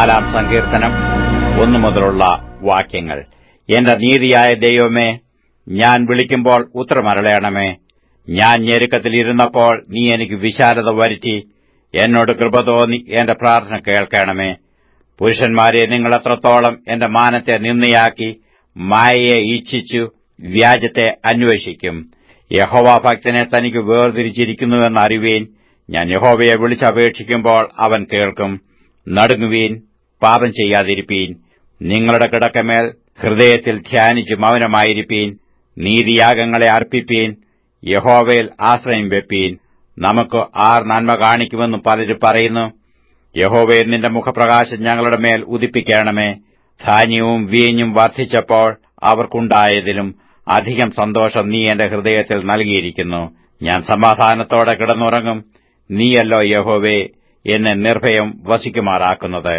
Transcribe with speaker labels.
Speaker 1: 4-ാം സങ്കീർത്തനം 1 മുതലുള്ള വാക്യങ്ങൾ. എന്റെ നീതിയായ ദൈവമേ, ഞാൻ വിളിക്കുമ്പോൾ ഉത്തരമരുളേണമേ. ഞാൻ ഞെരുക്കത്തിലിരുന്നപ്പോൾ നീ എനിക്ക് വിശാലത വരുത്തി. എന്നോട് കൃപ തോന്നി എന്റെ പ്രാർത്ഥന കേൾക്കണമേ. പുരുഷന്മാരെ, നിങ്ങൾ എത്രത്തോളം എന്റെ മാനത്തെ നിന്ദയാക്കി മായയെ ഇച്ഛിച്ചു വ്യാജത്തെ അന്വേഷിക്കും. യഹോവാഭക്തനെ തനിക്ക് വേർതിരിച്ചിരിക്കുന്നുവെന്ന് അറിവീൻ. ഞാൻ യഹോവയെ വിളിച്ചപേക്ഷിക്കുമ്പോൾ അവൻ കേൾക്കും. നടുങ്ങുവീൻ, പാപം ചെയ്യാതിരിപ്പീൻ. നിങ്ങളുടെ കിടക്കമേൽ ഹൃദയത്തിൽ ധ്യാനിച്ച് മൗനമായിരിപ്പീൻ. നീതിയാഗങ്ങളെ അർപ്പിപ്പീൻ, യഹോവയിൽ ആശ്രയം വെപ്പീൻ. നമുക്ക് ആർ നന്മ കാണിക്കുമെന്ന് പലരും പറയുന്നു. യഹോവയെ, നിന്റെ മുഖപ്രകാശം ഞങ്ങളുടെ മേൽ ഉദിപ്പിക്കണമേ. ധാന്യവും വീഞ്ഞും വർദ്ധിച്ചപ്പോൾ അവർക്കുണ്ടായതിലും അധികം സന്തോഷം നീ എന്റെ ഹൃദയത്തിൽ നൽകിയിരിക്കുന്നു. ഞാൻ സമാധാനത്തോടെ കിടന്നുറങ്ങും. നീയല്ലോ യഹോവേ എന്നെ നിർഭയം വസിക്കുമാറാക്കുന്നത്.